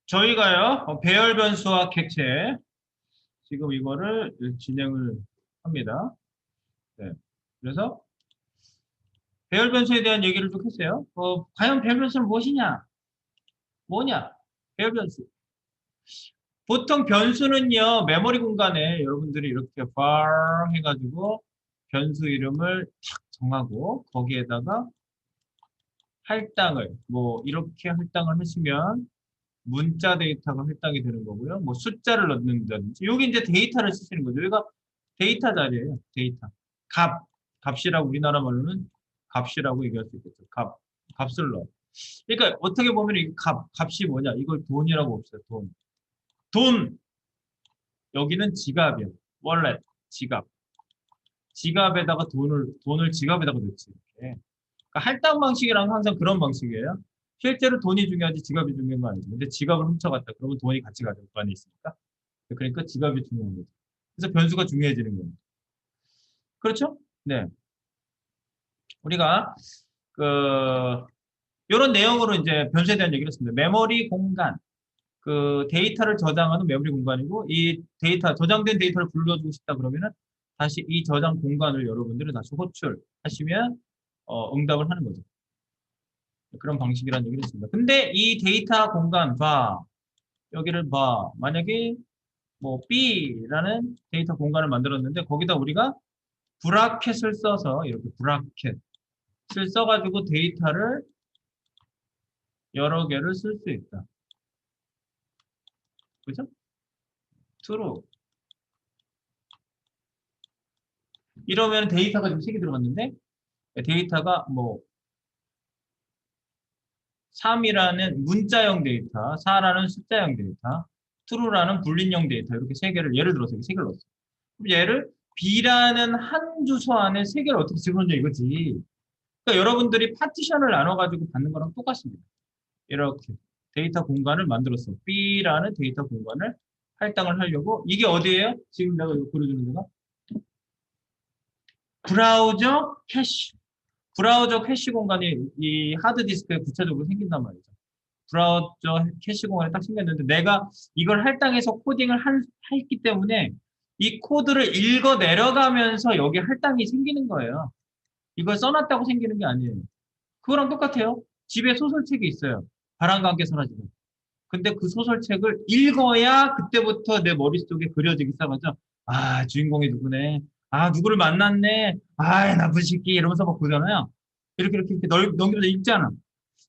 저희가요, 배열 변수와 객체, 지금 이거를 진행을 합니다. 네. 그래서 배열 변수에 대한 얘기를 좀 했어요. 과연 배열 변수는 무엇이냐? 뭐냐? 배열 변수. 보통 변수는요, 메모리 공간에 여러분들이 이렇게 var 해가지고 변수 이름을 탁 정하고 거기에다가 할당을, 뭐, 이렇게 할당을 하시면 문자 데이터가 할당이 되는 거고요. 뭐 숫자를 넣는다든지. 여기 이제 데이터를 쓰시는 거죠. 여기가 데이터 자리예요. 데이터. 값이라고 우리나라 말로는 값이라고 얘기할 수 있겠죠. 값을 넣어. 그러니까 어떻게 보면 이 값이 뭐냐? 이걸 돈이라고 봅시다. 돈. 여기는 지갑이야. 월렛, 지갑. 지갑에다가 돈을 지갑에다가 넣지. 이렇게. 그러니까 할당 방식이랑 항상 그런 방식이에요. 실제로 돈이 중요하지 지갑이 중요한 거 아니죠. 근데 지갑을 훔쳐갔다. 그러면 돈이 같이 가질 거 아니 있습니까? 그러니까 지갑이 중요한 거죠. 그래서 변수가 중요해지는 겁니다. 그렇죠? 네. 우리가 이런 내용으로 이제 변수에 대한 얘기를 했습니다. 메모리 공간. 데이터를 저장하는 메모리 공간이고 이 데이터 저장된 데이터를 불러주고 싶다 그러면은 다시 이 저장 공간을 여러분들은 다시 호출하시면 응답을 하는 거죠. 그런 방식이라는 얘기를 했습니다. 근데 이 데이터 공간 봐. 여기를 봐. 만약에 뭐 B라는 데이터 공간을 만들었는데 거기다 우리가 브라켓을 써서 이렇게 브라켓을 써가지고 데이터를 여러 개를 쓸 수 있다. 그죠? true. 이러면 데이터가 지금 3개 들어갔는데 데이터가 뭐 3이라는 문자형 데이터, 4라는 숫자형 데이터, true라는 불린형 데이터 이렇게 3개를 예를 들어서 3개를 넣었어요. 그럼 얘를 B라는 한 주소 안에 3개를 어떻게 집어넣냐 이거지. 그러니까 여러분들이 파티션을 나눠가지고 받는 거랑 똑같습니다. 이렇게 데이터 공간을 만들었어. B라는 데이터 공간을 할당을 하려고 이게 어디예요? 지금 내가 이거 보여주는 데가 브라우저 캐시. 브라우저 캐시 공간이 이 하드디스크에 구체적으로 생긴단 말이죠. 브라우저 캐시 공간이 딱 생겼는데 내가 이걸 할당해서 코딩을 했기 때문에 이 코드를 읽어 내려가면서 여기 할당이 생기는 거예요. 이걸 써놨다고 생기는 게 아니에요. 그거랑 똑같아요. 집에 소설책이 있어요. 바람과 함께 사라지는. 근데 그 소설책을 읽어야 그때부터 내 머릿속에 그려지기 시작하죠. 아, 주인공이 누구네. 아, 누구를 만났네. 아, 나쁜 새끼. 이러면서 막 보잖아요. 이렇게 넘기면서 읽잖아.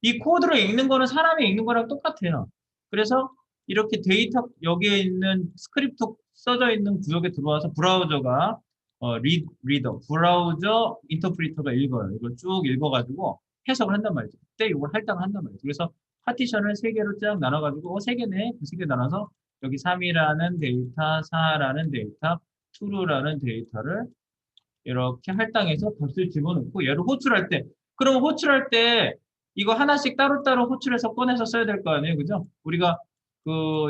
이 코드를 읽는 거는 사람이 읽는 거랑 똑같아요. 그래서 이렇게 데이터, 여기에 있는 스크립트 써져 있는 구역에 들어와서 브라우저가, 리더, 브라우저 인터프리터가 읽어요. 이걸 쭉 읽어가지고 해석을 한단 말이죠. 그때 이걸 할당을 한단 말이죠. 그래서 파티션을 3개로 쫙 나눠가지고 3개네. 그 3개 나눠서 여기 3이라는 데이터, 4라는 데이터, true라는 데이터를 이렇게 할당해서 값을 집어넣고 얘를 호출할 때 그러면 호출할 때 이거 하나씩 따로따로 호출해서 꺼내서 써야 될 거 아니에요. 그죠? 우리가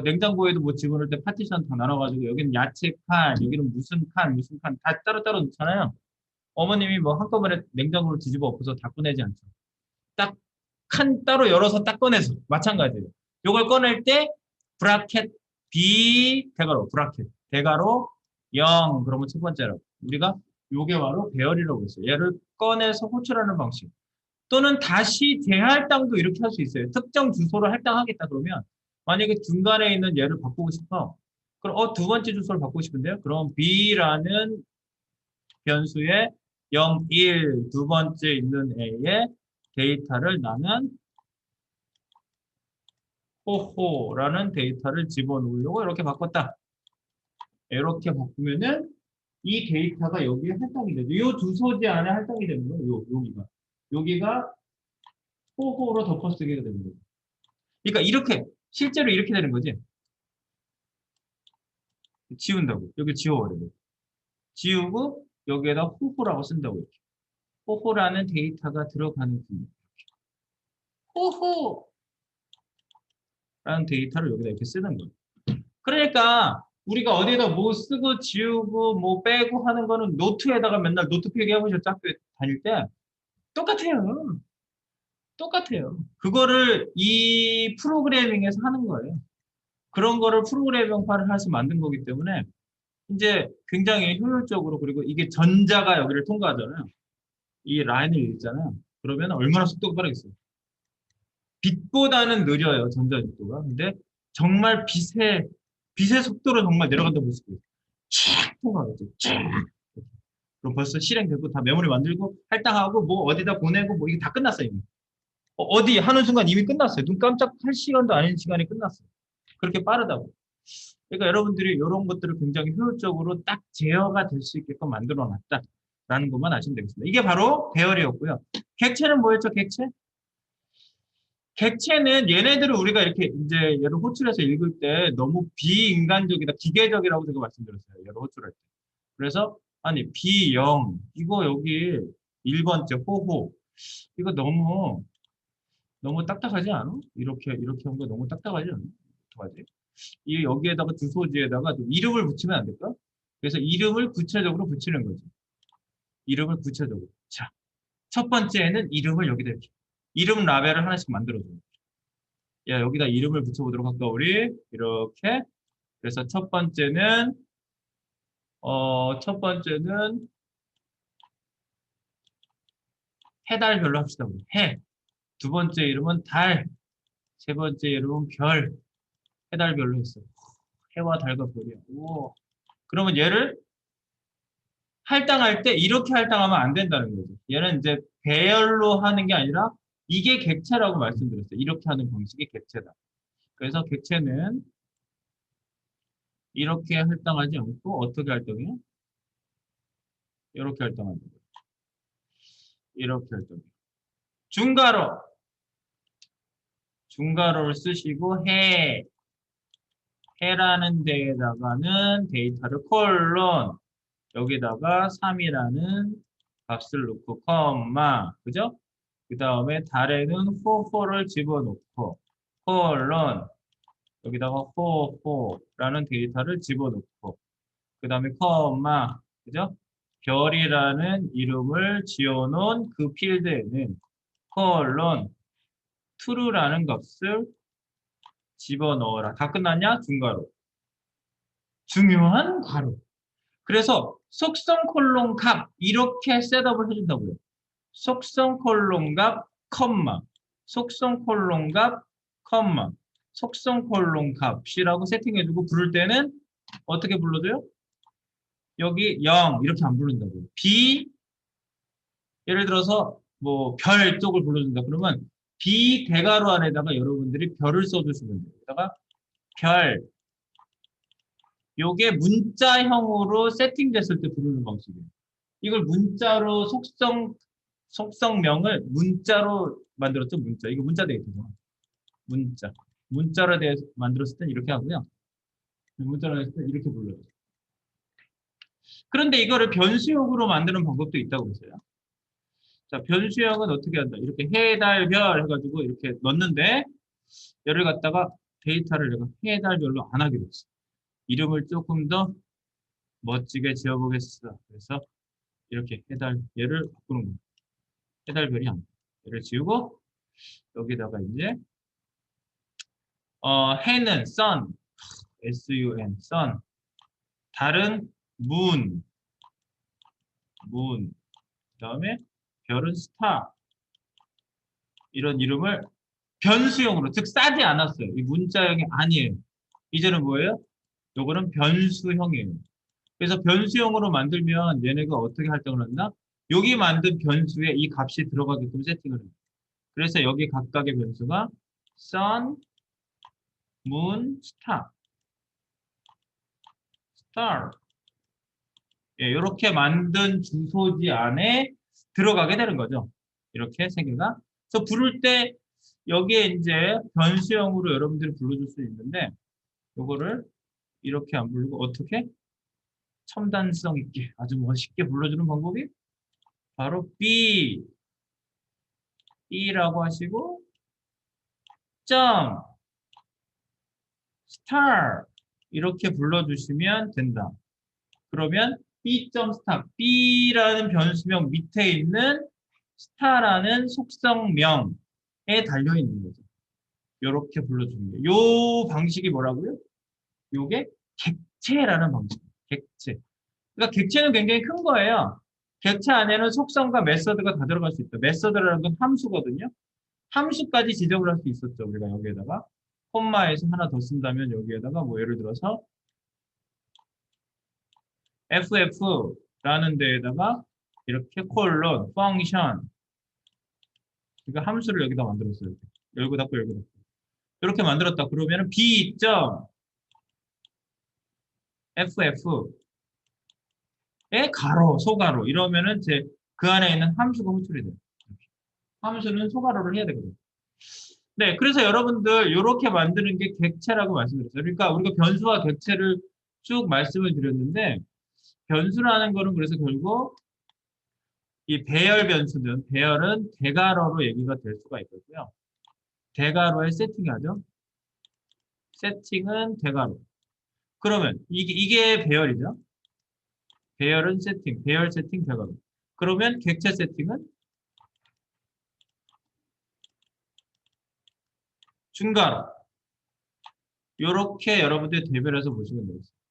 냉장고에도 뭐 집어넣을 때 파티션 다 나눠가지고 여기는 야채 칸, 여기는 무슨 칸 다 따로따로 넣잖아요. 어머님이 뭐 한꺼번에 냉장고를 뒤집어 엎어서 다 꺼내지 않죠. 딱 칸 따로 열어서 딱 꺼내서 마찬가지예요. 이걸 꺼낼 때 브라켓 B 대괄호 브라켓 대괄호 0 그러면 첫 번째로 우리가 요게 바로 배열이라고 했어요. 얘를 꺼내서 호출하는 방식. 또는 다시 재할당도 이렇게 할 수 있어요. 특정 주소를 할당하겠다 그러면 만약에 중간에 있는 얘를 바꾸고 싶어. 그럼 두 번째 주소를 바꾸고 싶은데요. 그럼 B라는 변수에 0, 1 두 번째 있는 A에 데이터를 나는 호호라는 데이터를 집어넣으려고 이렇게 바꿨다. 이렇게 바꾸면은 이 데이터가 여기에 할당이 되죠. 이 주소지 안에 할당이 되는 거예요. 여기가 호호로 덮어쓰기가 되는 거예요. 그러니까 이렇게 실제로 이렇게 되는 거지. 지운다고. 여기 지워버려요. 지우고 여기에다 호호라고 쓴다고 이렇게. 호호라는 데이터가 들어가는 분야. 호호라는 데이터를 여기다 이렇게 쓰는 거예요. 그러니까 우리가 어디에다 뭐 쓰고 지우고 뭐 빼고 하는 거는 노트에다가 맨날 노트 필기해보셨죠? 학교에 다닐 때 똑같아요. 똑같아요. 그거를 이 프로그래밍에서 하는 거예요. 그런 거를 프로그래밍화를 해서 만든 거기 때문에 이제 굉장히 효율적으로 그리고 이게 전자가 여기를 통과하잖아요. 이 라인을 읽잖아요. 그러면 얼마나 속도가 빠르겠어요. 빛보다는 느려요, 전자 속도가. 근데 정말 빛의 속도로 정말 내려간다고 볼 수 있어요. 쫙 통과하죠. 쫙. 그럼 벌써 실행되고 다 메모리 만들고 할당하고 뭐 어디다 보내고 뭐 이게 다 끝났어요, 이미. 어디 하는 순간 이미 끝났어요. 눈 깜짝할 시간도 아닌 시간이 끝났어요. 그렇게 빠르다고. 그러니까 여러분들이 이런 것들을 굉장히 효율적으로 딱 제어가 될 수 있게끔 만들어 놨다라는 것만 아시면 되겠습니다. 이게 바로 배열이었고요. 객체는 뭐였죠, 객체? 객체는 얘네들을 우리가 이렇게 이제 얘를 호출해서 읽을 때 너무 비인간적이다, 기계적이라고 제가 말씀드렸어요. 얘를 호출할 때. 그래서 아니 비영 이거 여기 1번째 호호 이거 너무 딱딱하지 않아? 이렇게 한 거 너무 딱딱하지 않아? 어떡하지? 이 여기에다가 주소지에다가 좀 이름을 붙이면 안 될까? 그래서 이름을 구체적으로 붙이는 거지. 이름을 구체적으로. 자, 첫 번째는 이름을 여기다 이렇게 이름 라벨을 하나씩 만들어줘. 야, 여기다 이름을 붙여보도록 할까, 우리? 이렇게. 그래서 첫 번째는 해달별로 합시다, 우리. 해. 두 번째 이름은 달. 세 번째 이름은 별. 해달별로 했어. 해와 달과 별이야. 오. 그러면 얘를 할당할 때 이렇게 할당하면 안 된다는 거죠. 얘는 이제 배열로 하는 게 아니라 이게 객체라고 말씀드렸어요. 이렇게 하는 방식이 객체다. 그래서 객체는 이렇게 할당하지 않고 어떻게 할당해요? 이렇게 할당합니다. 이렇게 할당해요. 중괄호. 중괄호를 쓰시고 해라는 데에다가는 데이터를 콜론 여기다가 3이라는 값을 넣고 컴마 그죠? 그 다음에 달에는 호호를 집어넣고 콜론 여기다가 호호라는 데이터를 집어넣고 그 다음에 컴마 그죠? 별이라는 이름을 지어놓은 그 필드에는 콜론 true라는 값을 집어넣어라. 다 끝났냐? 중괄호. 중요한 괄호. 그래서 속성 콜론 값 이렇게 셋업을 해준다고요. 속성 콜론 값 컴마 속성 콜론 값 컴마 속성 콜론 값이라고 세팅해주고 부를 때는 어떻게 불러줘요? 여기 0 이렇게 안 부른다고요. 예를 들어서 뭐 별 쪽을 불러준다 그러면 대괄호 안에다가 여러분들이 별을 써주시면 돼요. 여기다가 별 요게 문자형으로 세팅됐을 때 부르는 방식이에요. 이걸 문자로 속성명을 문자로 만들었죠, 문자. 이거 문자 데이터죠. 문자. 문자로 만들었을 땐 이렇게 하고요. 문자로 했을 때 이렇게 불러요. 그런데 이거를 변수형으로 만드는 방법도 있다고 보세요. 자, 변수형은 어떻게 한다? 이렇게 해, 달, 별 해가지고 이렇게 넣는데 얘를 갖다가 데이터를 내가 해, 달, 별로 안 하기로 했어. 이름을 조금 더 멋지게 지어보겠어. 그래서 이렇게 해달 얘를 바꾸는 거예요. 해달별이 아니야. 얘를 지우고 여기다가 이제 해는 sun, sun, sun. 달은 moon, moon. 그다음에 별은 star. 이런 이름을 변수형으로 즉 싸지 않았어요. 이 문자형이 아니에요. 이제는 뭐예요? 요거는 변수형이에요. 그래서 변수형으로 만들면 얘네가 어떻게 활동을 한다? 여기 만든 변수에 이 값이 들어가게끔 세팅을 해요. 그래서 여기 각각의 변수가 sun, moon, star. 예, 이렇게 만든 주소지 안에 들어가게 되는 거죠. 이렇게 세 개가. 그래서 부를 때 여기에 이제 변수형으로 여러분들이 불러줄 수 있는데 요거를 이렇게 안 부르고 어떻게? 첨단성 있게 아주 멋있게 불러주는 방법이 바로 B라고 하시고 점 star 이렇게 불러주시면 된다. 그러면 B.star, B라는 변수명 밑에 있는 star라는 속성명 달려 있는 거죠. 이렇게 불러주는 게. 요 방식이 뭐라고요? 요게 객체라는 방식. 객체. 그러니까 객체는 굉장히 큰 거예요. 객체 안에는 속성과 메서드가 다 들어갈 수 있다. 메서드라는 건 함수거든요. 함수까지 지정을 할 수 있었죠. 우리가 여기에다가 콤마에서 하나 더 쓴다면 여기에다가 뭐 예를 들어서 ff라는 데에다가 이렇게 콜론, 펑션 그러니까 함수를 여기다 만들었어요. 이렇게. 열고 닫고 열고 닫고 이렇게 만들었다. 그러면은 b.ff의 가로, 소가로 이러면은 제 그 안에 있는 함수가 호출이 돼요. 함수는 소가로를 해야 되거든요. 네, 그래서 여러분들 이렇게 만드는 게 객체라고 말씀드렸어요. 그러니까 우리가 변수와 객체를 쭉 말씀을 드렸는데 변수라는 거는 그래서 결국 이 배열 변수는 배열은 대괄호로 얘기가 될 수가 있거든요. 대괄호에 세팅하죠. 세팅은 대괄호. 그러면 이게 배열이죠. 배열은 세팅, 배열 세팅 대괄호. 그러면 객체 세팅은 중괄호. 이렇게 여러분들이 대별해서 보시면 되겠습니다.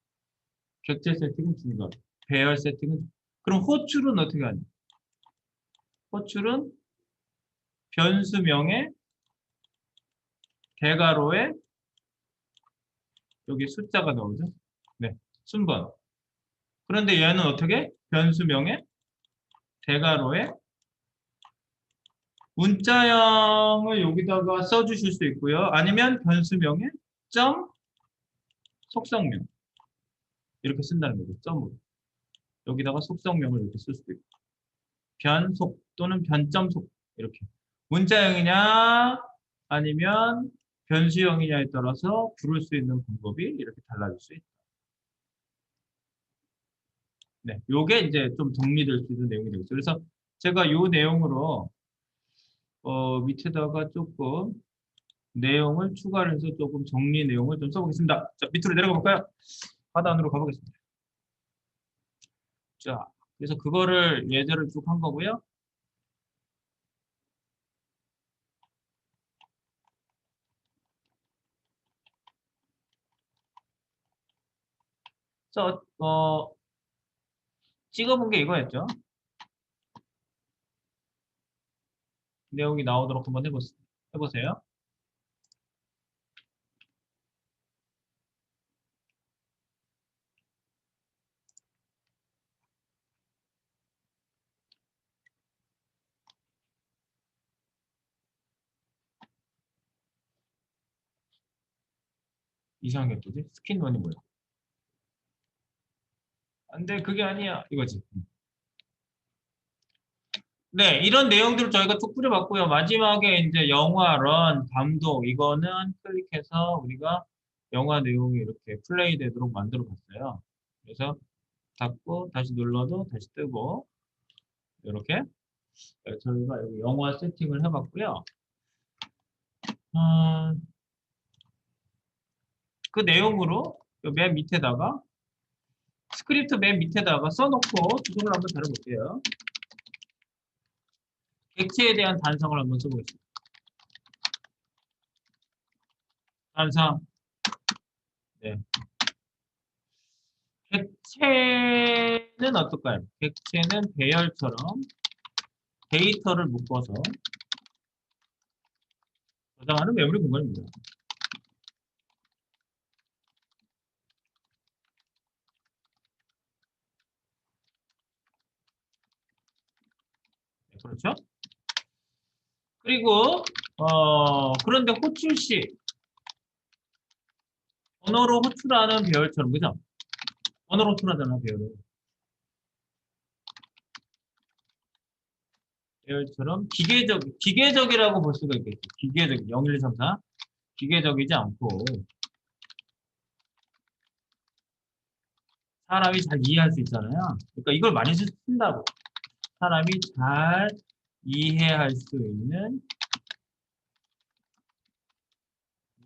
객체 세팅은 중괄호. 배열 세팅은 그럼 호출은 어떻게 하냐? 호출은 변수명의 대괄호에 여기 숫자가 나오죠. 네, 순번. 그런데 얘는 어떻게? 변수명의 대괄호에 문자형을 여기다가 써주실 수 있고요. 아니면 변수명의 점 속성명 이렇게 쓴다는 거죠. 점으로. 여기다가 속성명을 이렇게 쓸 수도 있고 변속 또는 변점속 이렇게 문자형이냐 아니면 변수형이냐에 따라서 부를 수 있는 방법이 이렇게 달라질 수 있다. 네, 요게 이제 좀 정리될 수 있는 내용이 되겠죠. 그래서 제가 요 내용으로 밑에다가 조금 내용을 추가를 해서 조금 정리 내용을 좀 써보겠습니다. 자, 밑으로 내려가 볼까요? 하단으로 가보겠습니다. 자, 그래서 그거를 예제를 쭉 한 거고요. 그래서 찍어본 게 이거였죠. 내용이 나오도록 한번 해보세요. 이상한 게 뭐지? 스킨원이 뭐야? 안 돼, 그게 아니야. 이거지. 네, 이런 내용들을 저희가 쭉 뿌려봤고요. 마지막에 이제 영화, 런, 감독, 이거는 클릭해서 우리가 영화 내용이 이렇게 플레이 되도록 만들어 봤어요. 그래서 닫고 다시 눌러도 다시 뜨고, 이렇게 저희가 여기 영화 세팅을 해봤고요. 그 내용으로 맨 밑에다가 스크립트 맨 밑에다가 써놓고 주소를 한번 다뤄볼게요. 객체에 대한 단성을 한번 써보겠습니다. 단성. 네. 객체는 어떨까요? 객체는 배열처럼 데이터를 묶어서 저장하는 메모리 공간입니다. 네, 그렇죠? 그리고 그런데 호출시 언어로 호출하는 배열처럼 그죠? 언어로 호출하잖아 배열을. 배열처럼 기계적이라고 볼 수가 있겠죠. 기계적 0, 1, 2, 3, 4 기계적이지 않고 사람이 잘 이해할 수 있잖아요. 그러니까 이걸 많이 쓴다고. 사람이 잘 이해할 수 있는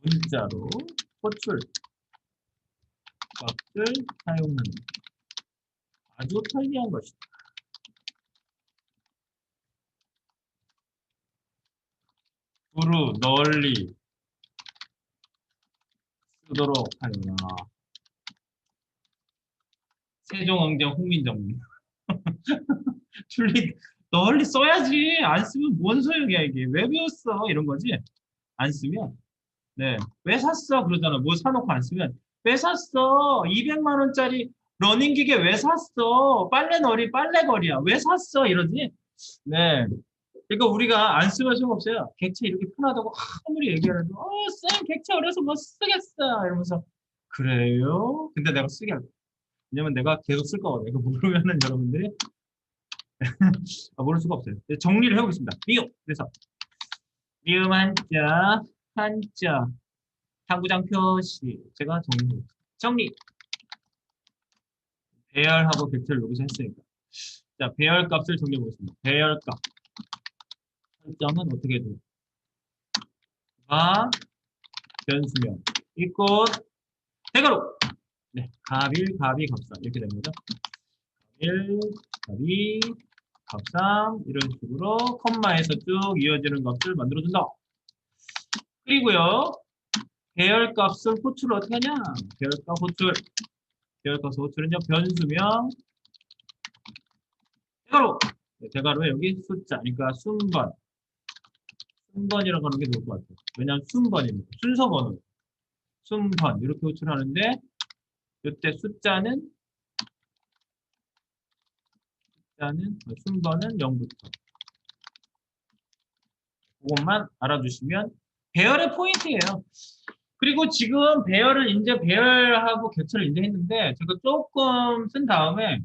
문자로 호출 값을 사용하는 아주 편리한 것이다. 두루 널리 쓰도록 하려나. 세종왕정 홍민정님. 줄리 널리 써야지. 안 쓰면 뭔 소용이야 이게. 왜 배웠어? 이런 거지. 안 쓰면. 네. 왜 샀어? 그러잖아. 뭐 사놓고 안 쓰면. 왜 샀어? 200만 원짜리 러닝기계 왜 샀어? 빨래너리 빨래거리야. 왜 샀어? 이러지. 네. 그러니까 우리가 안 쓰면 소용없어요. 객체 이렇게 편하다고 아무리 얘기하라도 쌤 객체 어려서 못 쓰겠어 이러면서 그래요? 근데 내가 쓰게 할 거야. 왜냐면 내가 계속 쓸 거거든요. 이거 모르면은 여러분들이 모를 수가 없어요. 정리를 해보겠습니다. 미음. 그래서 미음 한자 한자 당구장 표시 제가 정리 배열하고 객체를 여기서 했으니까 자 배열값을 정리해 보겠습니다. 배열값 설정은 어떻게 돼요? 가 변수명 이꽃 대가로 네 갑일 갑이 갑삼 이렇게 되는 거죠. 갑일 갑이 갑삼 이런 식으로 컴마에서 쭉 이어지는 값을 만들어준다. 그리고요 배열값을 호출을 어떻게 하냐? 배열값 호출 배열값 호출은요 변수명 대가로 네, 대가로에 여기 숫자 그러니까 순번이라고 하는 게 좋을 것 같아요. 왜냐하면 순번입니다. 순서 번호 순번 이렇게 호출하는데 이때 숫자는 순번은 0부터 그것만 알아두시면 배열의 포인트예요. 그리고 지금 배열을 이제 배열하고 객체를 이제 했는데 제가 조금 쓴 다음에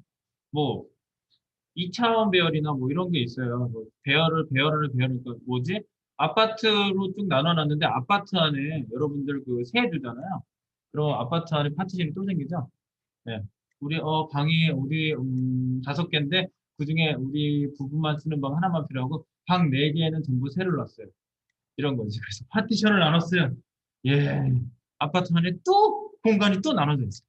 뭐 2차원 배열이나 뭐 이런 게 있어요. 뭐 배열을 뭐지? 아파트로 쭉 나눠놨는데 아파트 안에 여러분들 그 세 주잖아요. 그럼 아파트 안에 파티션이 또 생기죠. 네. 우리 방이 우리 5개인데 그중에 우리 부부만 쓰는 방 하나만 필요하고 방 4개에는 전부 새로 놨어요. 이런 거지. 그래서 파티션을 나눴어요. 예. 아파트 안에 또 공간이 또 나눠져 있어요.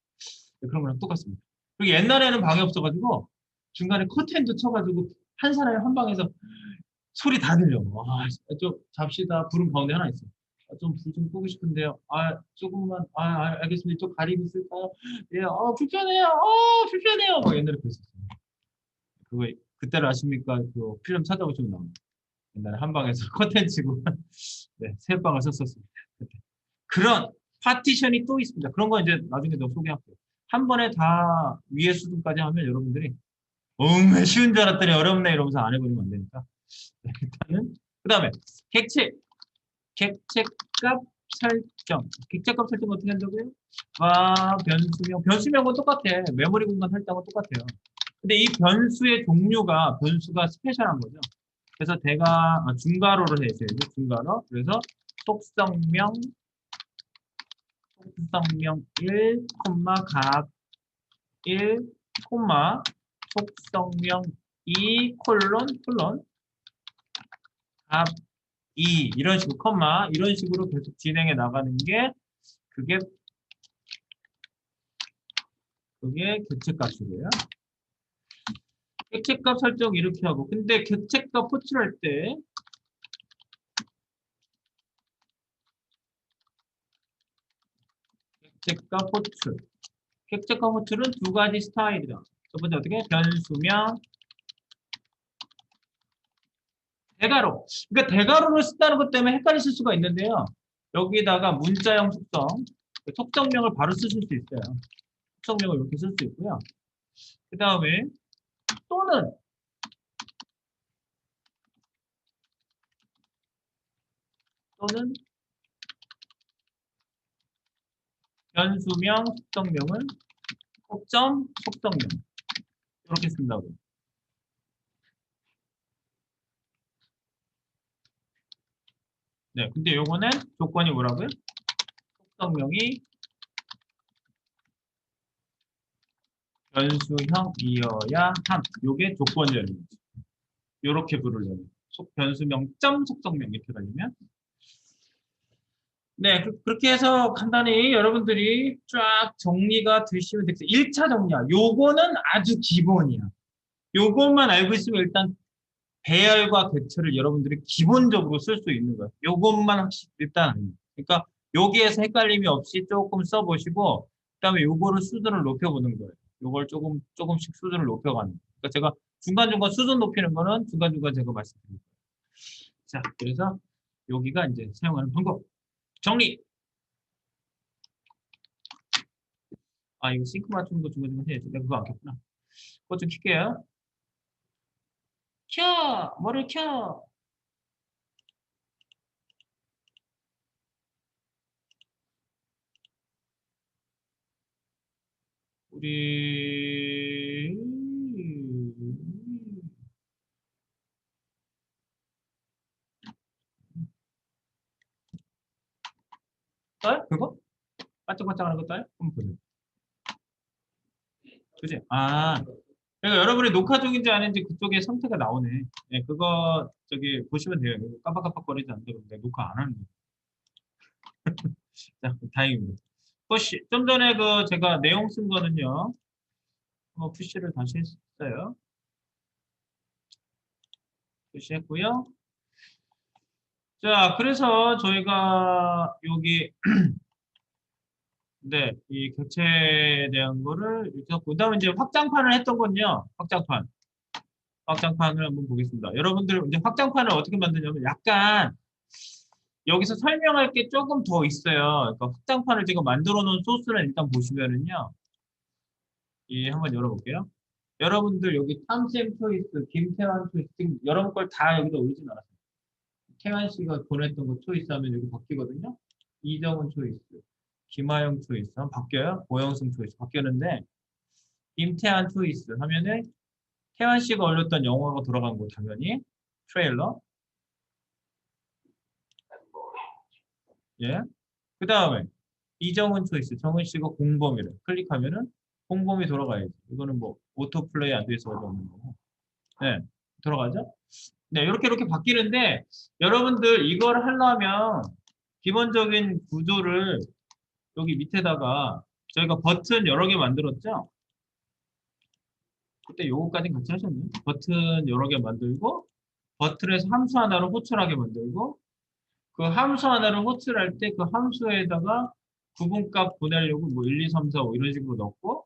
네, 그런 거랑 똑같습니다. 그리고 옛날에는 방이 없어가지고 중간에 커튼도 쳐가지고 한 사람이 한 방에서 소리 다 들려. 와, 좀 잡시다. 불은 가운데 하나 있어. 좀 불 좀 끄고 싶은데요. 조금만. 알겠습니다. 좀 가리고 있을까요? 예, 불편해요. 불편해요. 막 옛날에 그랬었어요. 그거 그때를 아십니까? 그 필름 찾아보시면 나옵니다. 옛날에 한 방에서 커튼 치고 네, 새 방을 썼었습니다. 그때. 그런 파티션이 또 있습니다. 그런 거 이제 나중에 더 소개할게요. 한 번에 다 위에 수준까지 하면 여러분들이 쉬운 줄 알았더니 어렵네 이러면서 안 해버리면 안 되니까. 네, 일단은 그 다음에 객체 객체값 설정 객체값 설정 어떻게 한다고요? 변수명은 똑같아. 메모리 공간 설정은 똑같아요. 근데 이 변수가 스페셜한 거죠. 그래서 중괄호를 해줘야죠. 중괄호. 그래서 속성명 1, 값 1, 속성명 2, 값 2 이런 식으로 이런 식으로 계속 진행해 나가는 게 그게 객체값이고요. 객체값 설정 이렇게 하고 근데 객체값 호출할 때 객체값 호출은 두 가지 스타일이다. 첫 번째 어떻게? 변수명 대괄호. 그러니까 대괄호를 쓴다는 것 때문에 헷갈리실 수가 있는데요. 여기다가 문자형 속성명을 바로 쓰실 수 있어요. 속성명을 이렇게 쓸 수 있고요. 그 다음에 또는 변수명 속성명은 속성명 이렇게 쓴다고. 네, 근데 요거는 조건이 뭐라고요? 속성명이 변수형이어야 함. 요게 조건이라는 거죠. 요렇게 부르려면. 변수명 점 속성명 이렇게 가려면. 네, 그렇게 해서 간단히 여러분들이 쫙 정리가 되시면 되겠어요. 1차 정리야. 요거는 아주 기본이야. 요것만 알고 있으면 일단 배열과 객체를 여러분들이 기본적으로 쓸 수 있는 거예요. 요것만 확실히 일단 아닙니다. 그러니까 여기에서 헷갈림이 없이 조금 써보시고 그다음에 요거를 수준을 높여보는 거예요. 요걸 조금씩 수준을 높여가는 거예요. 그러니까 제가 중간중간 수준 높이는 거는 중간중간 제가 말씀드릴 거예요. 자, 그래서 여기가 이제 사용하는 방법. 정리! 아, 이거 싱크 맞추는 거 중간중간 해야지. 내가 그거 안 켰구나. 그거 좀 킬게요. 켜! 뭐를 켜! 우리 떠요? 그거? 반짝반짝하는 거 떠요? 한번 보세요. 그지? 아, 그러니까 여러분이 녹화 중인지 아닌지 그쪽에 상태가 나오네. 네, 그거 저기 보시면 돼요. 이거 깜빡깜빡거리지 않는데 근데 녹화 안 하는 거. 자, 다행입니다. 푸시. 좀 전에 그 제가 내용 쓴 거는요. 푸시를 다시 했어요. 푸시했고요. 자, 그래서 저희가 여기 네, 이 객체에 대한 거를 이렇게 하고 그다음에 이제 확장판을 했던 건요. 확장판. 확장판을 한번 보겠습니다. 여러분들 이제 확장판을 어떻게 만드냐면 약간 여기서 설명할 게 조금 더 있어요. 그러니까 확장판을 제가 만들어 놓은 소스를 일단 보시면은요. 이 한번 열어볼게요. 여러분들 여기 탐쌤 초이스, 김태환 초이스 지금 여러분 걸 다 여기다 올리진 않았어요. 태환 씨가 보냈던 거 초이스 하면 여기 바뀌거든요. 이정은 초이스, 김하영 초이스 하면 바뀌어요. 고영승 초이스 바뀌었는데 김태환 초이스 하면은 태환 씨가 올렸던 영화가 돌아간 거 당연히 트레일러. 예. 그 다음에 이정은 초이스, 정은 씨가 공범이래. 클릭하면은 공범이 돌아가야지. 이거는 뭐 오토 플레이 안 돼 있어서 없는 거고. 네, 돌아가죠? 네, 이렇게 바뀌는데 여러분들 이걸 하려면 기본적인 구조를 여기 밑에다가 저희가 버튼 여러 개 만들었죠? 그때 요거까지 같이 하셨네요. 버튼 여러 개 만들고 버튼에서 함수 하나를 호출하게 만들고 그 함수 하나를 호출할 때 그 함수에다가 구분값 보내려고 뭐 1, 2, 3, 4, 5 이런 식으로 넣고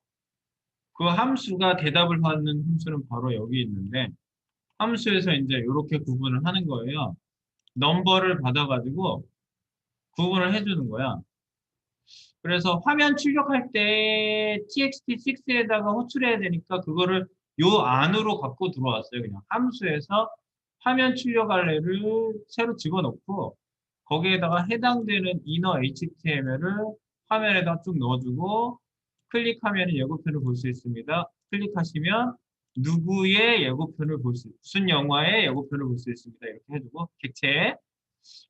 그 함수가 대답을 받는 함수는 바로 여기 있는데 함수에서 이제 이렇게 구분을 하는 거예요. 넘버를 받아가지고 구분을 해주는 거야. 그래서 화면 출력할 때 txt6에다가 호출해야 되니까 그거를 요 안으로 갖고 들어왔어요. 그냥 함수에서 화면 출력 할래를 새로 집어넣고 거기에다가 해당되는 inner HTML을 화면에다 쭉 넣어주고 클릭하면 예고편을 볼 수 있습니다. 클릭하시면 누구의 예고편을 볼 수, 무슨 영화의 예고편을 볼 수 있습니다. 이렇게 해주고 객체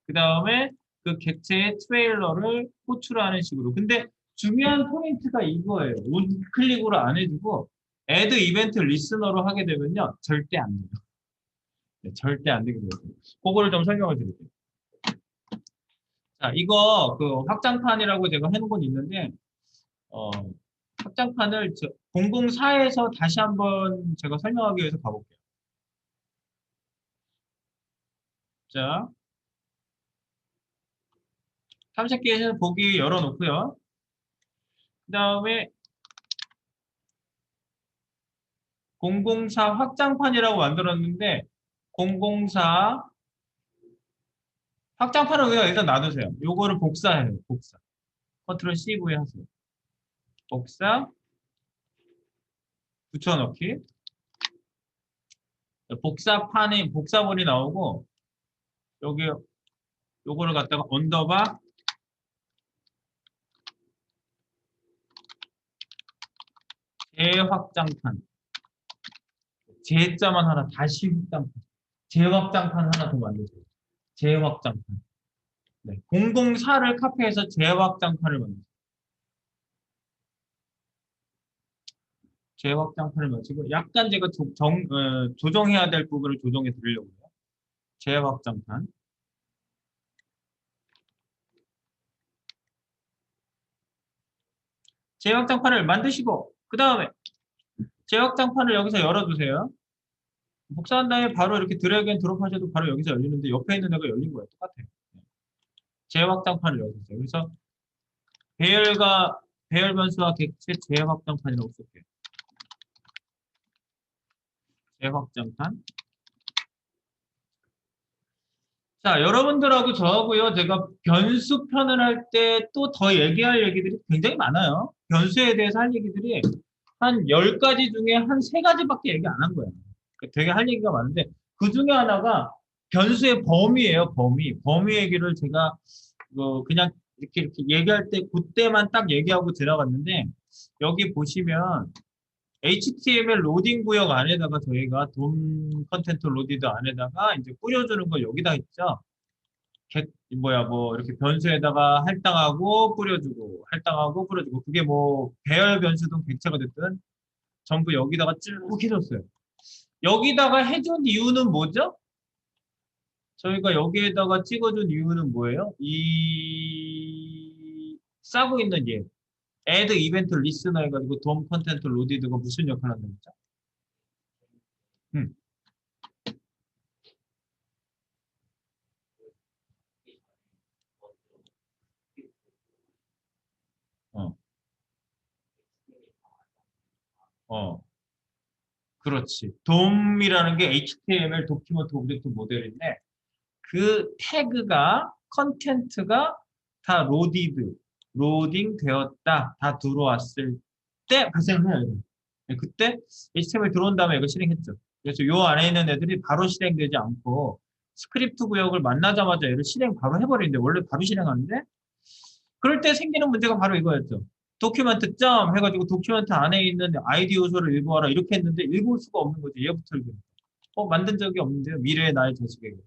그 다음에 그 객체의 트레일러를 호출하는 식으로. 근데 중요한 포인트가 이거예요. 우클릭으로 안 해주고 add 이벤트 리스너로 하게 되면요. 절대 안 돼요. 네, 절대 안 되게 돼요. 그거를 좀 설명을 드릴게요. 자, 이거 그 확장판이라고 제가 해놓은 건 있는데 어, 확장판을 004에서 다시 한번 제가 설명하기 위해서 가볼게요. 자, 탐색기에서 보기 열어놓고요. 그 다음에 004 확장판이라고 만들었는데 004 확장판은 그냥 일단 놔두세요. 요거를 복사해요. 복사. 컨트롤 CV 하세요. 복사, 붙여넣기. 복사본이 나오고 여기 요거를 갖다가 언더바 재확장판. 재자만 하나 다시 확장판. 재확장판 하나 더 만드세요. 재확장판. 네. 004를 카피해서 재확장판을 만드세요. 재확장판을 마치고 약간 제가 조정해야 될 부분을 조정해 드리려고요. 재확장판. 재확장판을 만드시고 그 다음에 재확장판을 여기서 열어주세요. 복사한 다음에 바로 이렇게 드래그 앤 드롭 하셔도 바로 여기서 열리는데 옆에 있는 애가 열린 거예요. 똑같아요. 재확장판을 열었어요. 그래서 배열 변수와 객체 재확장판이라고 쓸게요. 재확장판. 자, 여러분들하고 저하고요, 제가 변수 편을 할 때 또 더 얘기할 얘기들이 굉장히 많아요. 변수에 대해서 할 얘기들이 한 10가지 중에 한 3가지밖에 얘기 안 한 거예요. 되게 할 얘기가 많은데, 그 중에 하나가 변수의 범위예요, 범위. 범위 얘기를 제가 그냥 이렇게 얘기할 때, 그때만 딱 얘기하고 지나갔는데, 여기 보시면 HTML 로딩 구역 안에다가 저희가 돔 컨텐트 로디드 안에다가 이제 뿌려주는 거 여기다 했죠. 이렇게 변수에다가 할당하고 뿌려주고, 할당하고 뿌려주고, 그게 뭐, 배열 변수든 객체가 됐든, 전부 여기다가 쭉 해줬어요. 여기다가 해준 이유는 뭐죠? 저희가 여기에다가 찍어준 이유는 뭐예요? 싸고 있는 얘. add event listener 해가지고 돔 컨텐트 로디드가 무슨 역할을 한다고 했죠? 음. 어, 어. 그렇지. 돔이라는 게 HTML 도큐먼트 오브젝트 모델인데 그 태그가 컨텐트가 다 로딩 되었다, 다 들어왔을 때 발생을 해요. 네, 그때 HTML 들어온 다음에 이거 실행했죠. 그래서 요 안에 있는 애들이 바로 실행되지 않고 스크립트 구역을 만나자마자 얘를 실행 바로 해버리는데 원래 바로 실행하는데 그럴 때 생기는 문제가 바로 이거였죠. 도큐멘트 점 해가지고 도큐멘트 안에 있는 아이디 요소를 읽어와라 이렇게 했는데 읽을 수가 없는 거지. 얘부터 읽으면. 만든 적이 없는데요. 미래의 나의 자식에게.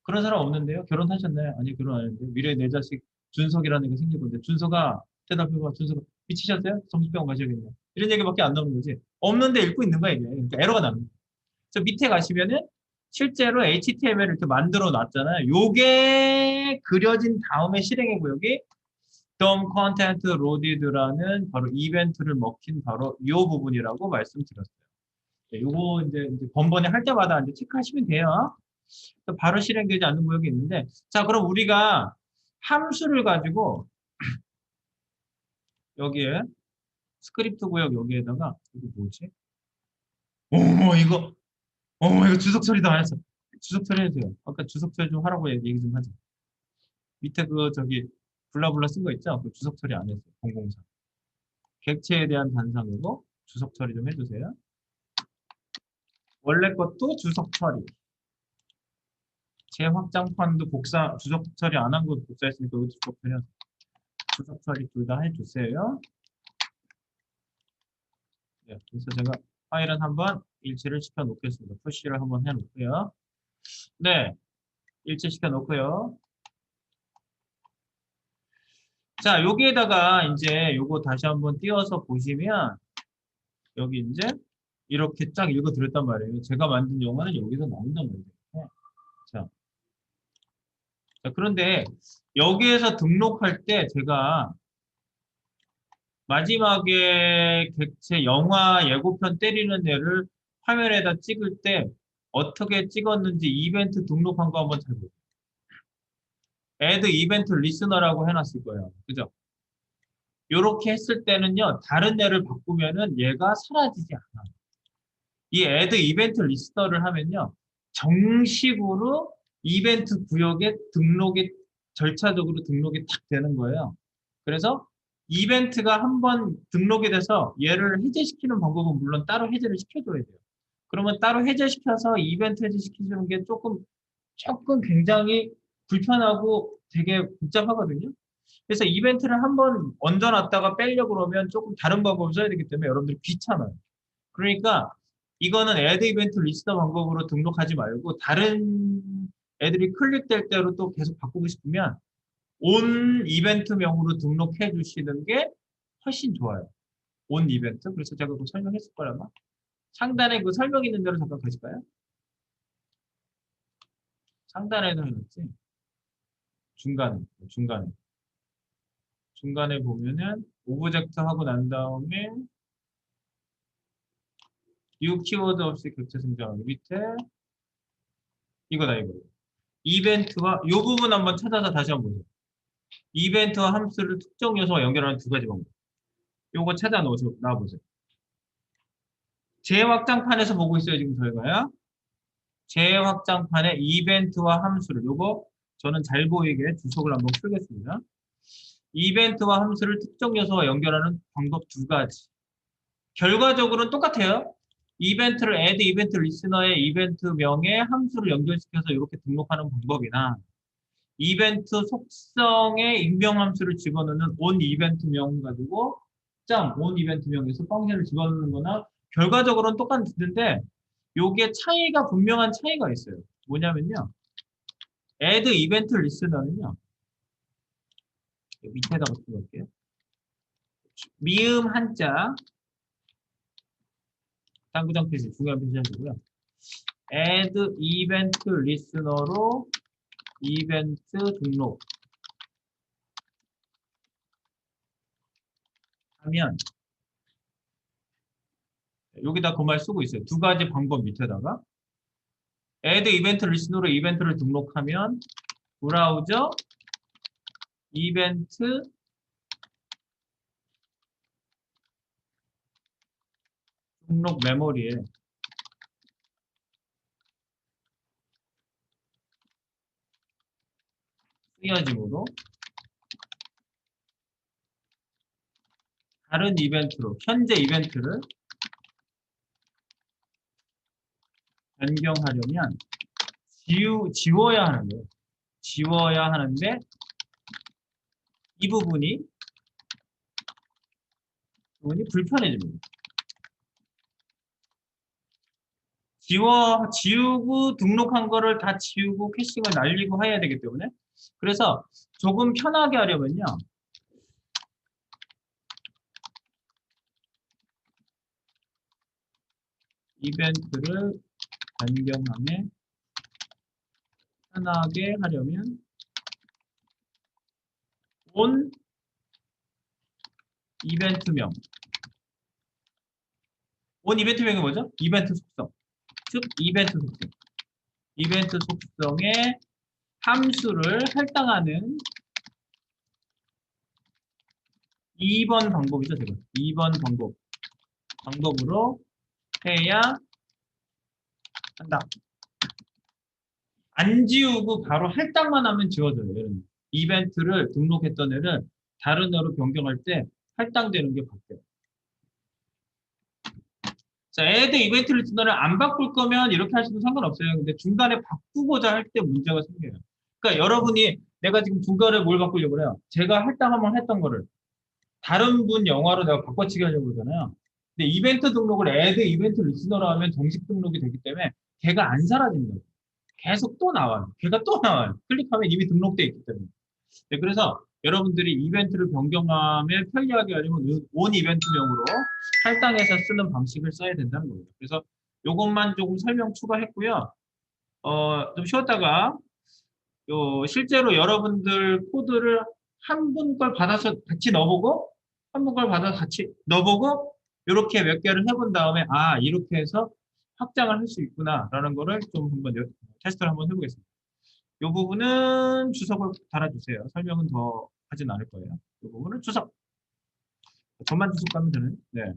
그런 사람 없는데요. 결혼하셨나요? 아니 결혼 안 했는데 미래의 내 자식 준석이라는 게 생길 건데 준석아 대답해봐. 준석아 미치셨어요? 정신병원 가셔야겠네요. 이런 얘기밖에 안 나오는 거지. 없는데 읽고 있는 거야 이게. 그러니까 에러가 나는 거야. 그래서 밑에 가시면은 실제로 HTML을 이렇게 만들어 놨잖아요. 요게 그려진 다음에 실행의 구역이 DOM content loaded라는 바로 이벤트를 먹힌 바로 이 부분이라고 말씀드렸어요. 네, 요거 이제 번번이 할 때마다 이제 체크하시면 돼요. 바로 실행되지 않는 구역이 있는데, 자, 그럼 우리가 함수를 가지고 여기에 스크립트 구역 여기에다가 이거 뭐지? 이거 이거 주석 처리도 안 했어. 주석 처리해주세요. 아까 주석 처리 좀 하라고 얘기 좀 하자. 밑에 블라블라 쓴 거 있죠? 그 주석 처리 안 했어요. 004. 객체에 대한 단상이고 주석 처리 좀 해주세요. 원래 것도 주석 처리. 재확장판도 주석 처리 안 한 거 복사했으니까 이것도 주석 처리. 주석 처리 둘 다 해주세요. 네, 그래서 제가 파일은 한번 일치를 시켜 놓겠습니다. 푸시를 한번 해 놓고요. 네, 일치시켜 놓고요. 자, 여기에다가 이제 요거 다시 한번 띄워서 보시면 여기 이제 이렇게 쫙 읽어 드렸단 말이에요. 제가 만든 영화는 여기서 나온단 말이에요. 자, 그런데 여기에서 등록할 때 제가 마지막에 객체 영화 예고편 때리는 애를 화면에다 찍을 때 어떻게 찍었는지 이벤트 등록한 거 한번 잘 보세요. add 이벤트 리스너라고 해놨을 거예요. 그죠? 이렇게 했을 때는요, 다른 애를 바꾸면은 얘가 사라지지 않아. 이 add 이벤트 리스너를 하면요, 정식으로 이벤트 구역에 절차적으로 등록이 탁 되는 거예요. 그래서 이벤트가 한번 등록이 돼서 얘를 해제시키는 방법은 물론 따로 해제를 시켜줘야 돼요. 그러면 따로 해제시켜서 이벤트 해제시키는 게 조금 굉장히 불편하고 되게 복잡하거든요. 그래서 이벤트를 한번 얹어놨다가 빼려고 그러면 조금 다른 방법을 써야 되기 때문에 여러분들이 귀찮아요. 그러니까 이거는 애드 이벤트 리스터 방법으로 등록하지 말고 다른 애들이 클릭될 대로 또 계속 바꾸고 싶으면 온 이벤트명으로 등록해 주시는 게 훨씬 좋아요. 온 이벤트. 그래서 제가 그거 설명했을 거예요, 아마. 상단에 그 설명 있는 대로 잠깐 가실까요? 상단에도 해놨지. 중간에. 중간에 보면은 오브젝트 하고 난 다음에 U 키워드 없이 객체 성장하기 밑에 이거다 이거. 이벤트와 이 부분 한번 찾아서 다시 한번 보세요. 이벤트와 함수를 특정 요소와 연결하는 두 가지 방법. 요거 찾아 나와보세요. 재확장판에서 보고 있어요 지금 저희가요. 재확장판에 이벤트와 함수를 요거 저는 잘 보이게 주석을 한번 풀겠습니다. 이벤트와 함수를 특정 요소와 연결하는 방법 두 가지. 결과적으로는 똑같아요. 이벤트를 add 이벤트 리스너의 이벤트명에 함수를 연결시켜서 이렇게 등록하는 방법이나 이벤트 속성에 익명함수를 집어넣는 on 이벤트명 가지고 on 이벤트명에서 펑션을 집어넣는 거나 결과적으로는 똑같은데 요게 차이가 분명한 차이가 있어요. 뭐냐면요. add 이벤트 리스너는요. 밑에다가 써볼게요. 미음 한자 당구장 표시 중요한 표시 하시고요. add 이벤트 리스너로 이벤트 등록 하면 여기다 그 말 쓰고 있어요. 두 가지 방법 밑에다가 add 이벤트 리스너로 이벤트를 등록하면 브라우저 이벤트 등록 메모리에 쓰여짐으로 다른 이벤트로 현재 이벤트를 변경하려면 지워야 하는 거예요. 지워야 하는데 이 부분이 불편해집니다. 지우고 등록한 거를 다 지우고 캐싱을 날리고 해야 되기 때문에 그래서 조금 편하게 하려면요. 이벤트를 변경함에 편하게 하려면 on 이벤트명 on 이벤트명이 뭐죠? 이벤트 속성 즉 이벤트 속성 이벤트 속성에 함수를 할당하는 2번 방법이죠. 제가 2번 방법으로 해야 한다. 안 지우고 바로 할당만 하면 지워져요. 여러분. 이벤트를 등록했던 애를 다른 애로 변경할 때 할당되는 게 바뀌어요. 자, add 이벤트 리스너를 안 바꿀 거면 이렇게 하셔도 상관없어요. 근데 중간에 바꾸고자 할 때 문제가 생겨요. 그러니까 여러분이 내가 지금 중간에 뭘 바꾸려고 해요? 제가 할당 한번 했던 거를 다른 분 영화로 내가 바꿔치기 하려고 그러잖아요. 근데 이벤트 등록을 add 이벤트 리스너로 하면 정식 등록이 되기 때문에 걔가 안 사라집니다. 계속 또 나와요. 걔가 또 나와요. 클릭하면 이미 등록돼 있기 때문에. 네, 그래서 여러분들이 이벤트를 변경함에 편리하게 하려면 온 이벤트명으로 할당해서 쓰는 방식을 써야 된다는 겁니다. 그래서 이것만 조금 설명 추가했고요. 좀 쉬었다가 실제로 여러분들 코드를 한 분 걸 받아서 같이 넣어보고 한 분 걸 받아서 같이 넣어보고 이렇게 몇 개를 해본 다음에 아 이렇게 해서 확장을 할 수 있구나라는 거를 좀 한번 테스트를 한번 해보겠습니다. 이 부분은 주석을 달아주세요. 설명은 더 하진 않을 거예요. 이 부분은 주석. 전만 주석 가면 되는. 네.